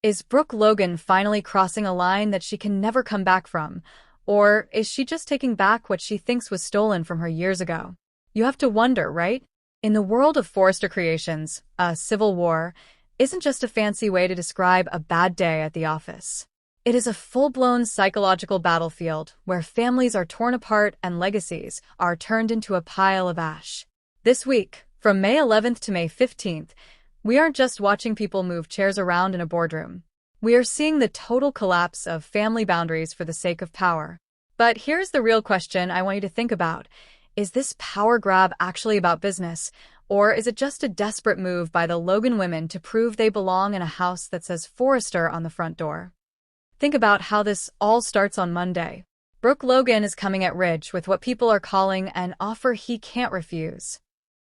Is Brooke Logan finally crossing a line that she can never come back from? Or is she just taking back what she thinks was stolen from her years ago? You have to wonder, right? In the world of Forrester creations, a civil war isn't just a fancy way to describe a bad day at the office. It is a full-blown psychological battlefield where families are torn apart and legacies are turned into a pile of ash. This week, from May 11th to May 15th, we aren't just watching people move chairs around in a boardroom. We are seeing the total collapse of family boundaries for the sake of power. But here's the real question I want you to think about. Is this power grab actually about business, or is it just a desperate move by the Logan women to prove they belong in a house that says Forrester on the front door? Think about how this all starts on Monday. Brooke Logan is coming at Ridge with what people are calling an offer he can't refuse.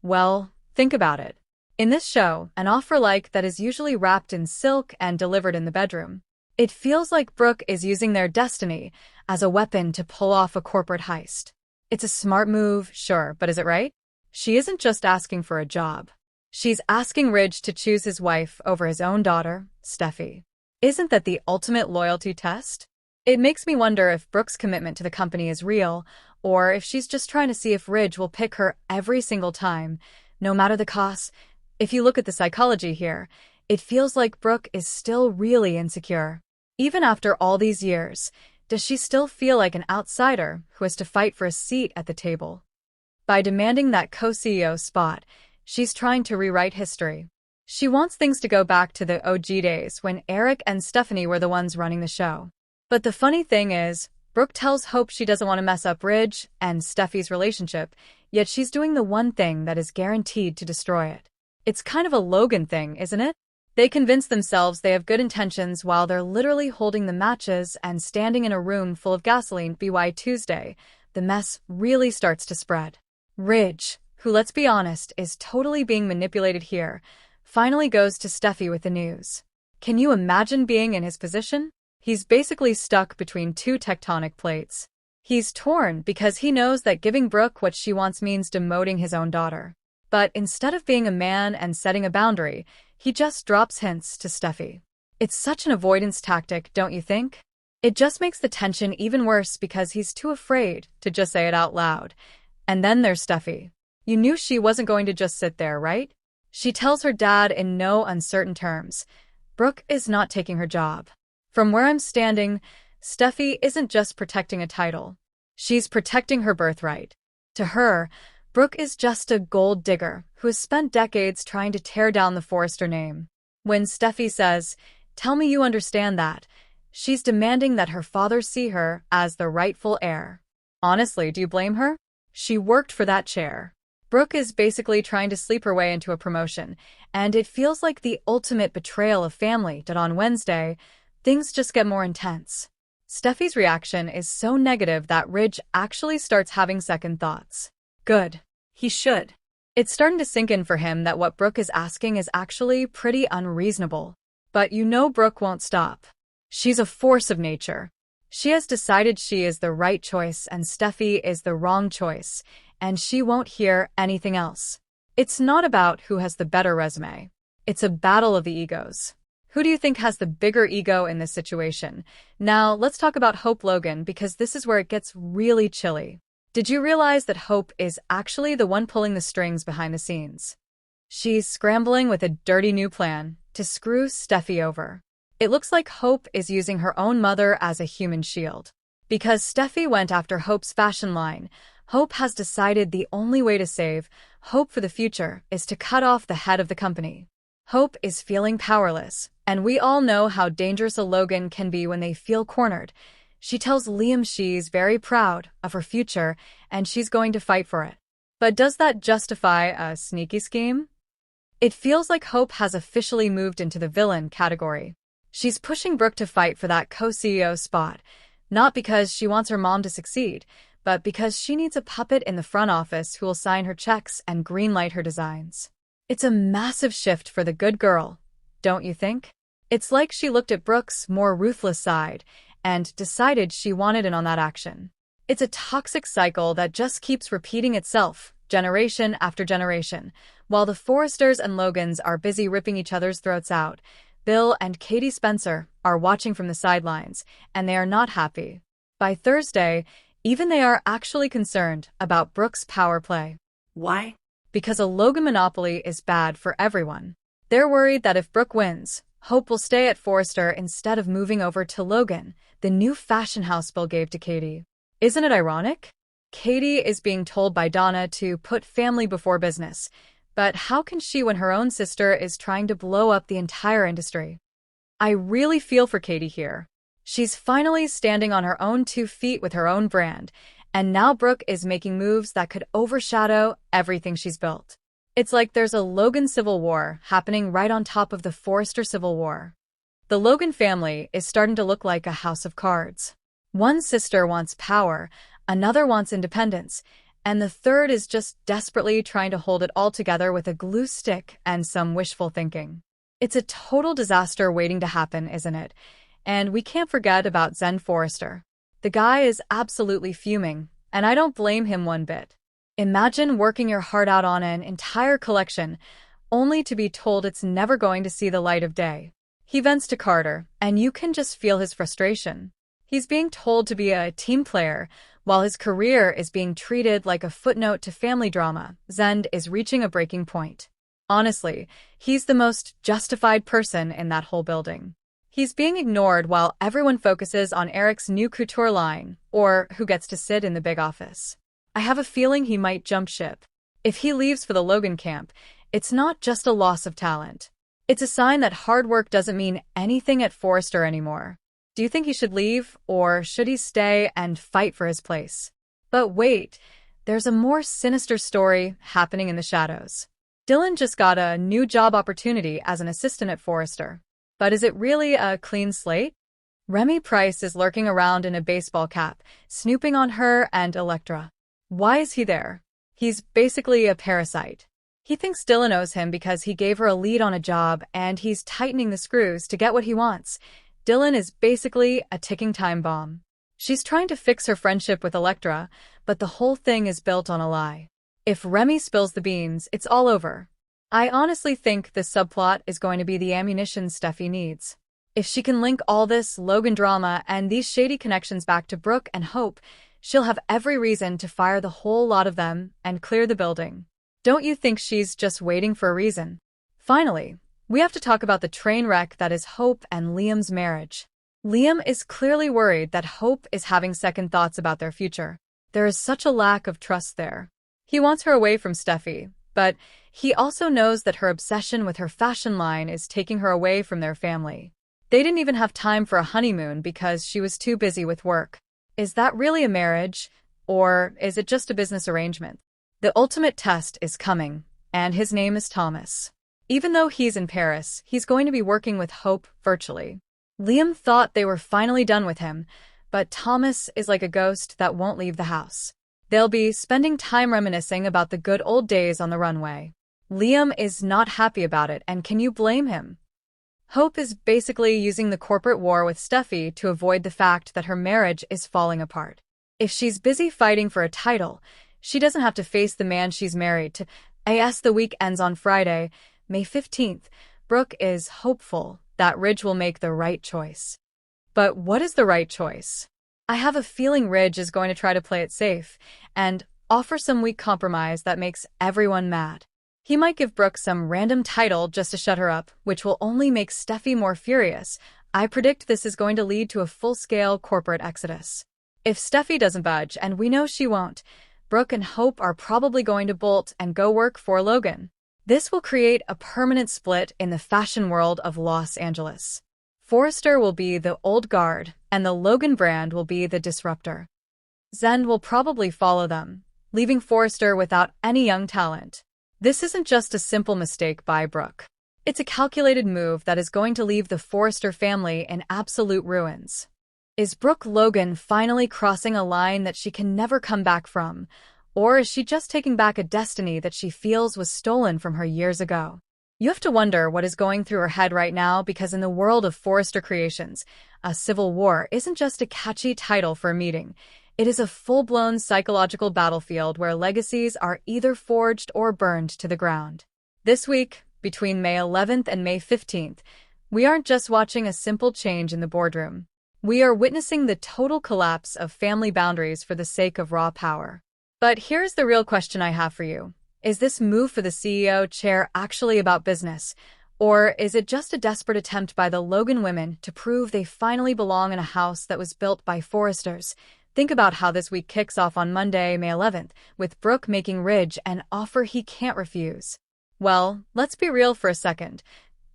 Well, think about it. In this show, an offer like that is usually wrapped in silk and delivered in the bedroom. It feels like Brooke is using their destiny as a weapon to pull off a corporate heist. It's a smart move, sure, but is it right? She isn't just asking for a job. She's asking Ridge to choose his wife over his own daughter, Steffy. Isn't that the ultimate loyalty test? It makes me wonder if Brooke's commitment to the company is real, or if she's just trying to see if Ridge will pick her every single time, no matter the cost. If you look at the psychology here, it feels like Brooke is still really insecure. Even after all these years, does she still feel like an outsider who has to fight for a seat at the table? By demanding that co-CEO spot, she's trying to rewrite history. She wants things to go back to the OG days when Eric and Stephanie were the ones running the show. But the funny thing is, Brooke tells Hope she doesn't want to mess up Ridge and Steffi's relationship, yet she's doing the one thing that is guaranteed to destroy it. It's kind of a Logan thing, isn't it? They convince themselves they have good intentions while they're literally holding the matches and standing in a room full of gasoline. By Tuesday, the mess really starts to spread. Ridge, who, let's be honest, is totally being manipulated here, finally goes to Steffi with the news. Can you imagine being in his position? He's basically stuck between two tectonic plates. He's torn because he knows that giving Brooke what she wants means demoting his own daughter. But instead of being a man and setting a boundary, he just drops hints to Steffi. It's such an avoidance tactic, don't you think? It just makes the tension even worse because he's too afraid to just say it out loud. And then there's Steffi. You knew she wasn't going to just sit there, right? She tells her dad in no uncertain terms, Brooke is not taking her job. From where I'm standing, Steffi isn't just protecting a title. She's protecting her birthright. To her, Brooke is just a gold digger who has spent decades trying to tear down the Forrester name. When Steffi says, "Tell me you understand that," she's demanding that her father see her as the rightful heir. Honestly, do you blame her? She worked for that chair. Brooke is basically trying to sleep her way into a promotion, and it feels like the ultimate betrayal of family that on Wednesday, things just get more intense. Steffi's reaction is so negative that Ridge actually starts having second thoughts. Good. He should. It's starting to sink in for him that what Brooke is asking is actually pretty unreasonable. But you know Brooke won't stop. She's a force of nature. She has decided she is the right choice and Steffi is the wrong choice, and she won't hear anything else. It's not about who has the better resume. It's a battle of the egos. Who do you think has the bigger ego in this situation? Now, let's talk about Hope Logan because this is where it gets really chilly. Did you realize that Hope is actually the one pulling the strings behind the scenes? She's scrambling with a dirty new plan to screw Steffi over. It looks like Hope is using her own mother as a human shield. Because Steffi went after Hope's fashion line, Hope has decided the only way to save Hope for the future is to cut off the head of the company. Hope is feeling powerless, and we all know how dangerous a Logan can be when they feel cornered. She tells Liam she's very proud of her future and she's going to fight for it. But does that justify a sneaky scheme? It feels like Hope has officially moved into the villain category. She's pushing Brooke to fight for that co-CEO spot, not because she wants her mom to succeed, but because she needs a puppet in the front office who will sign her checks and greenlight her designs. It's a massive shift for the good girl, don't you think? It's like she looked at Brooke's more ruthless side and decided she wanted in on that action. It's a toxic cycle that just keeps repeating itself, generation after generation. While the Forresters and Logans are busy ripping each other's throats out, Bill and Katie Spencer are watching from the sidelines, and they are not happy. By Thursday, even they are actually concerned about Brooke's power play. Why? Because a Logan monopoly is bad for everyone. They're worried that if Brooke wins, Hope will stay at Forrester instead of moving over to Logan, the new fashion house Bill gave to Katie. Isn't it ironic? Katie is being told by Donna to put family before business, but how can she when her own sister is trying to blow up the entire industry? I really feel for Katie here. She's finally standing on her own 2 feet with her own brand, and now Brooke is making moves that could overshadow everything she's built. It's like there's a Logan civil war happening right on top of the Forrester civil war. The Logan family is starting to look like a house of cards. One sister wants power, another wants independence, and the third is just desperately trying to hold it all together with a glue stick and some wishful thinking. It's a total disaster waiting to happen, isn't it? And we can't forget about Zen Forrester. The guy is absolutely fuming, and I don't blame him one bit. Imagine working your heart out on an entire collection, only to be told it's never going to see the light of day. He vents to Carter, and you can just feel his frustration. He's being told to be a team player, while his career is being treated like a footnote to family drama. Zend is reaching a breaking point. Honestly, he's the most justified person in that whole building. He's being ignored while everyone focuses on Eric's new couture line, or who gets to sit in the big office. I have a feeling he might jump ship. If he leaves for the Logan camp, it's not just a loss of talent. It's a sign that hard work doesn't mean anything at Forrester anymore. Do you think he should leave, or should he stay and fight for his place? But wait, there's a more sinister story happening in the shadows. Dylan just got a new job opportunity as an assistant at Forrester. But is it really a clean slate? Remy Price is lurking around in a baseball cap, snooping on her and Electra. Why is he there? He's basically a parasite. He thinks Dylan owes him because he gave her a lead on a job, and he's tightening the screws to get what he wants. Dylan is basically a ticking time bomb. She's trying to fix her friendship with Electra, but the whole thing is built on a lie. If Remy spills the beans, it's all over. I honestly think this subplot is going to be the ammunition Steffy needs. If she can link all this Logan drama and these shady connections back to Brooke and Hope, she'll have every reason to fire the whole lot of them and clear the building. Don't you think she's just waiting for a reason? Finally, we have to talk about the train wreck that is Hope and Liam's marriage. Liam is clearly worried that Hope is having second thoughts about their future. There is such a lack of trust there. He wants her away from Steffy, but he also knows that her obsession with her fashion line is taking her away from their family. They didn't even have time for a honeymoon because she was too busy with work. Is that really a marriage, or is it just a business arrangement? The ultimate test is coming, and his name is Thomas. Even though he's in Paris, he's going to be working with Hope virtually. Liam thought they were finally done with him, but Thomas is like a ghost that won't leave the house. They'll be spending time reminiscing about the good old days on the runway. Liam is not happy about it, and can you blame him? Hope is basically using the corporate war with Steffy to avoid the fact that her marriage is falling apart. If she's busy fighting for a title, she doesn't have to face the man she's married to. As the week ends on Friday, May 15th, Brooke is hopeful that Ridge will make the right choice. But what is the right choice? I have a feeling Ridge is going to try to play it safe and offer some weak compromise that makes everyone mad. He might give Brooke some random title just to shut her up, which will only make Steffy more furious. I predict this is going to lead to a full-scale corporate exodus. If Steffy doesn't budge, and we know she won't, Brooke and Hope are probably going to bolt and go work for Logan. This will create a permanent split in the fashion world of Los Angeles. Forrester will be the old guard, and the Logan brand will be the disruptor. Zend will probably follow them, leaving Forrester without any young talent. This isn't just a simple mistake by Brooke. It's a calculated move that is going to leave the Forrester family in absolute ruins. Is Brooke Logan finally crossing a line that she can never come back from, or is she just taking back a destiny that she feels was stolen from her years ago? You have to wonder what is going through her head right now, because in the world of Forrester creations, a civil war isn't just a catchy title for a meeting. It is a full-blown psychological battlefield where legacies are either forged or burned to the ground. This week, between May 11th and May 15th, We aren't just watching a simple change in the boardroom. We are witnessing the total collapse of family boundaries for the sake of raw power. But here's the real question I have for you. Is this move for the CEO chair actually about business? Or is it just a desperate attempt by the Logan women to prove they finally belong in a house that was built by Forresters? Think about how this week kicks off on Monday, May 11th, with Brooke making Ridge an offer he can't refuse. Well, let's be real for a second.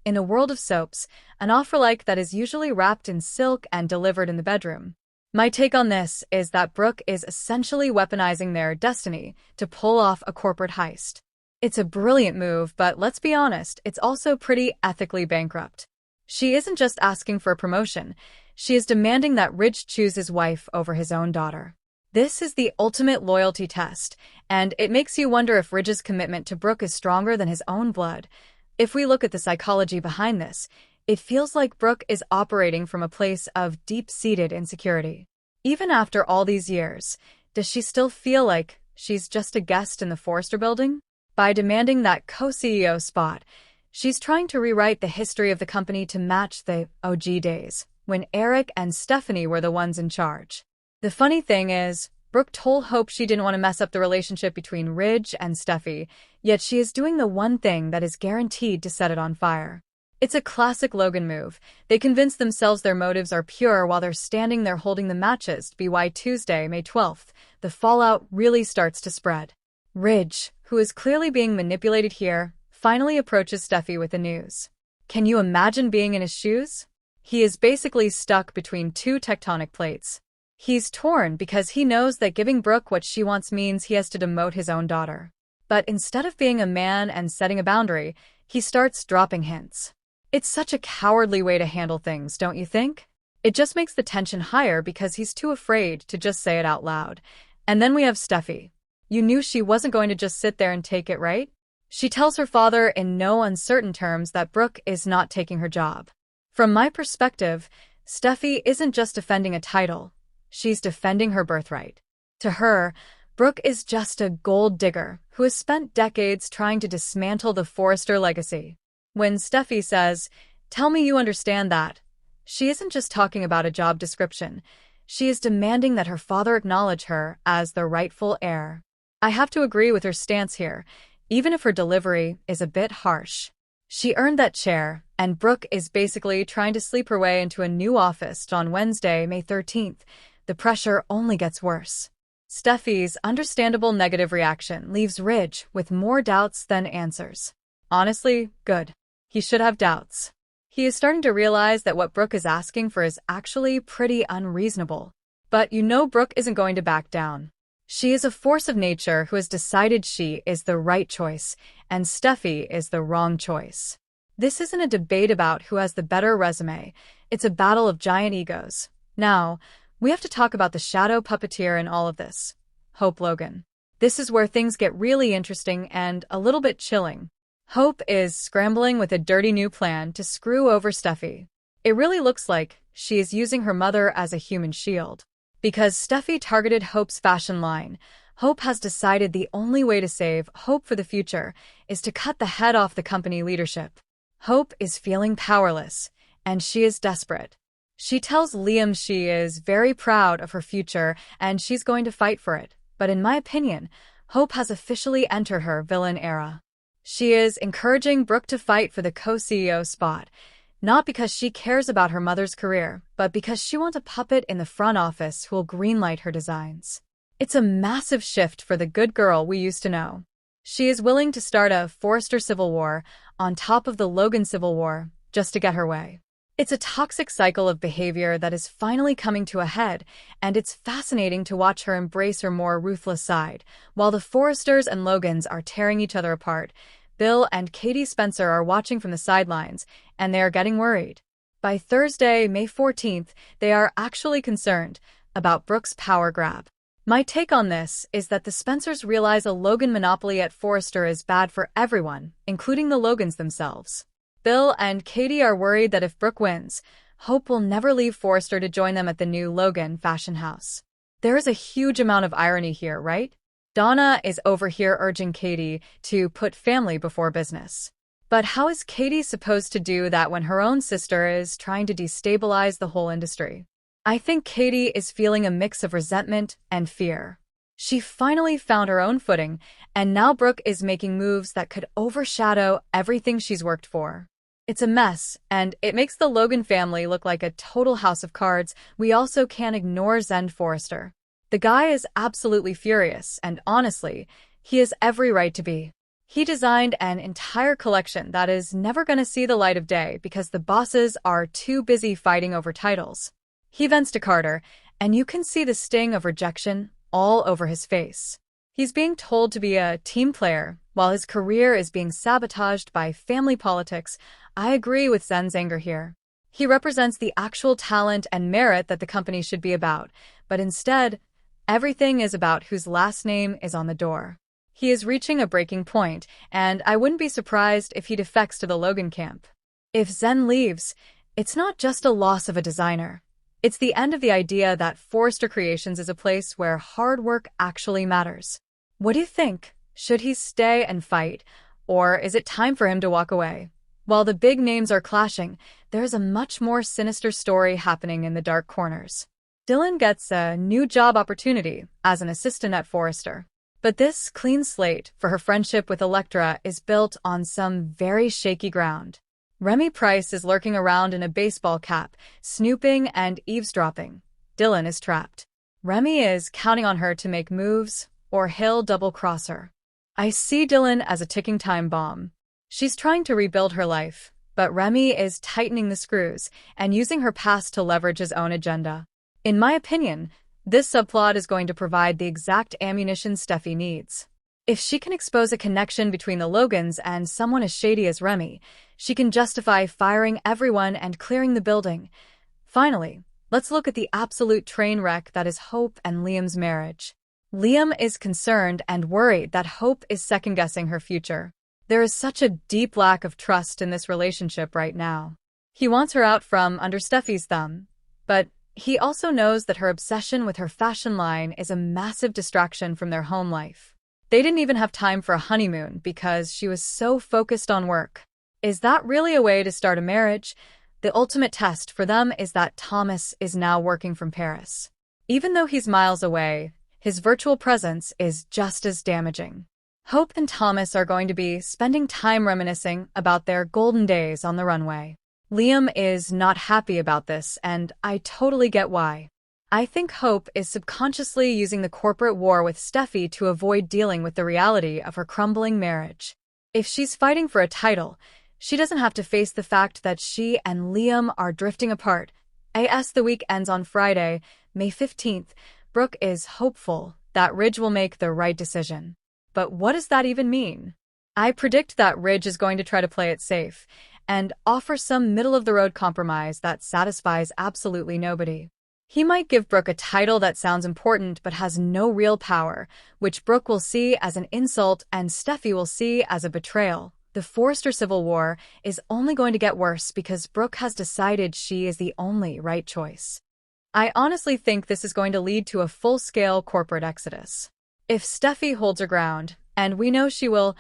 In a world of soaps, an offer like that is usually wrapped in silk and delivered in the bedroom. My take on this is that Brooke is essentially weaponizing their destiny to pull off a corporate heist. It's a brilliant move, but let's be honest, it's also pretty ethically bankrupt. She isn't just asking for a promotion, she is demanding that Ridge choose his wife over his own daughter. This is the ultimate loyalty test, and it makes you wonder if Ridge's commitment to Brooke is stronger than his own blood. If we look at the psychology behind this, it feels like Brooke is operating from a place of deep-seated insecurity. Even after all these years, does she still feel like she's just a guest in the Forrester building? By demanding that co-CEO spot, she's trying to rewrite the history of the company to match the OG days, when Eric and Stephanie were the ones in charge. The funny thing is, Brooke told Hope she didn't want to mess up the relationship between Ridge and Steffy, yet she is doing the one thing that is guaranteed to set it on fire. It's a classic Logan move. They convince themselves their motives are pure while they're standing there holding the matches. By Tuesday, May 12th, the fallout really starts to spread. Ridge, who is clearly being manipulated here, finally approaches Steffy with the news. Can you imagine being in his shoes? He is basically stuck between two tectonic plates. He's torn because he knows that giving Brooke what she wants means he has to demote his own daughter. But instead of being a man and setting a boundary, he starts dropping hints. It's such a cowardly way to handle things, don't you think? It just makes the tension higher because he's too afraid to just say it out loud. And then we have Steffy. You knew she wasn't going to just sit there and take it, right? She tells her father in no uncertain terms that Brooke is not taking her job. From my perspective, Steffy isn't just defending a title. She's defending her birthright. To her, Brooke is just a gold digger who has spent decades trying to dismantle the Forrester legacy. When Steffy says, "Tell me you understand that," she isn't just talking about a job description. She is demanding that her father acknowledge her as the rightful heir. I have to agree with her stance here, even if her delivery is a bit harsh. She earned that chair, and Brooke is basically trying to sleep her way into a new office on Wednesday, May 13th. The pressure only gets worse. Steffy's understandable negative reaction leaves Ridge with more doubts than answers. Honestly, good. He should have doubts. He is starting to realize that what Brooke is asking for is actually pretty unreasonable. But you know Brooke isn't going to back down. She is a force of nature who has decided she is the right choice, and Steffy is the wrong choice. This isn't a debate about who has the better resume. It's a battle of giant egos. Now, we have to talk about the shadow puppeteer in all of this. Hope Logan. This is where things get really interesting and a little bit chilling. Hope is scrambling with a dirty new plan to screw over Steffy. It really looks like she is using her mother as a human shield. Because Steffy targeted Hope's fashion line, Hope has decided the only way to save Hope for the future is to cut the head off the company leadership. Hope is feeling powerless, and she is desperate. She tells Liam she is very proud of her future and she's going to fight for it. But in my opinion, Hope has officially entered her villain era. She is encouraging Brooke to fight for the co-CEO spot, not because she cares about her mother's career, but because she wants a puppet in the front office who will greenlight her designs. It's a massive shift for the good girl we used to know. She is willing to start a Forrester civil war on top of the Logan civil war just to get her way. It's a toxic cycle of behavior that is finally coming to a head, and it's fascinating to watch her embrace her more ruthless side. While the Forresters and Logans are tearing each other apart, Bill and Katie Spencer are watching from the sidelines, and they are getting worried. By Thursday, May 14th, they are actually concerned about Brooke's power grab. My take on this is that the Spencers realize a Logan monopoly at Forrester is bad for everyone, including the Logans themselves. Bill and Katie are worried that if Brooke wins, Hope will never leave Forrester to join them at the new Logan fashion house. There is a huge amount of irony here, right? Donna is over here urging Katie to put family before business. But how is Katie supposed to do that when her own sister is trying to destabilize the whole industry? I think Katie is feeling a mix of resentment and fear. She finally found her own footing, and now Brooke is making moves that could overshadow everything she's worked for. It's a mess, and it makes the Logan family look like a total house of cards. We also can't ignore Forrester. The guy is absolutely furious, and honestly, he has every right to be. He designed an entire collection that is never going to see the light of day because the bosses are too busy fighting over titles. He vents to Carter, and you can see the sting of rejection all over his face. He's being told to be a team player, while his career is being sabotaged by family politics. I agree with Zen's anger here. He represents the actual talent and merit that the company should be about, but instead, everything is about whose last name is on the door. He is reaching a breaking point, and I wouldn't be surprised if he defects to the Logan camp. If Zen leaves, it's not just a loss of a designer. It's the end of the idea that Forrester Creations is a place where hard work actually matters. What do you think? Should he stay and fight, or is it time for him to walk away? While the big names are clashing, there's a much more sinister story happening in the dark corners. Dylan gets a new job opportunity as an assistant at Forrester. But this clean slate for her friendship with Elektra is built on some very shaky ground. Remy Price is lurking around in a baseball cap, snooping and eavesdropping. Dylan is trapped. Remy is counting on her to make moves, or he'll double-cross her. I see Dylan as a ticking time bomb. She's trying to rebuild her life, but Remy is tightening the screws and using her past to leverage his own agenda. In my opinion, this subplot is going to provide the exact ammunition Steffy needs. If she can expose a connection between the Logans and someone as shady as Remy, she can justify firing everyone and clearing the building. Finally, let's look at the absolute train wreck that is Hope and Liam's marriage. Liam is concerned and worried that Hope is second-guessing her future. There is such a deep lack of trust in this relationship right now. He wants her out from under Steffy's thumb, but he also knows that her obsession with her fashion line is a massive distraction from their home life. They didn't even have time for a honeymoon because she was so focused on work. Is that really a way to start a marriage? The ultimate test for them is that Thomas is now working from Paris. Even though he's miles away, his virtual presence is just as damaging. Hope and Thomas are going to be spending time reminiscing about their golden days on the runway. Liam is not happy about this, and I totally get why. I think Hope is subconsciously using the corporate war with Steffy to avoid dealing with the reality of her crumbling marriage. If she's fighting for a title, she doesn't have to face the fact that she and Liam are drifting apart. As the week ends on Friday, May 15th, Brooke is hopeful that Ridge will make the right decision. But what does that even mean? I predict that Ridge is going to try to play it safe and offer some middle-of-the-road compromise that satisfies absolutely nobody. He might give Brooke a title that sounds important but has no real power, which Brooke will see as an insult and Steffy will see as a betrayal. The Forrester Civil War is only going to get worse because Brooke has decided she is the only right choice. I honestly think this is going to lead to a full-scale corporate exodus. If Steffy holds her ground, and we know she will,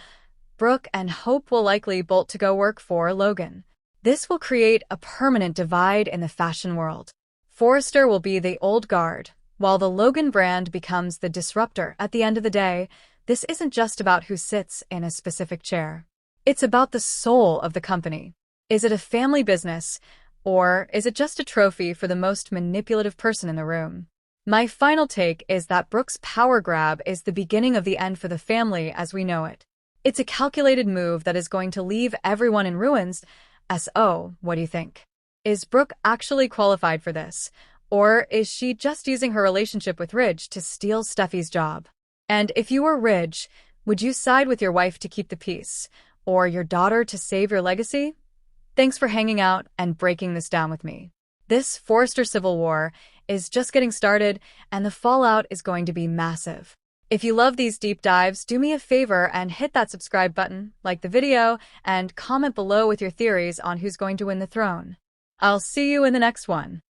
Brooke and Hope will likely bolt to go work for Logan. This will create a permanent divide in the fashion world. Forrester will be the old guard, while the Logan brand becomes the disruptor. At the end of the day, this isn't just about who sits in a specific chair. It's about the soul of the company. Is it a family business, or is it just a trophy for the most manipulative person in the room? My final take is that Brooke's power grab is the beginning of the end for the family as we know it. It's a calculated move that is going to leave everyone in ruins. So, what do you think? Is Brooke actually qualified for this? Or is she just using her relationship with Ridge to steal Steffy's job? And if you were Ridge, would you side with your wife to keep the peace? Or your daughter to save your legacy? Thanks for hanging out and breaking this down with me. This Forrester Civil War is just getting started, and the fallout is going to be massive. If you love these deep dives, do me a favor and hit that subscribe button, like the video, and comment below with your theories on who's going to win the throne. I'll see you in the next one.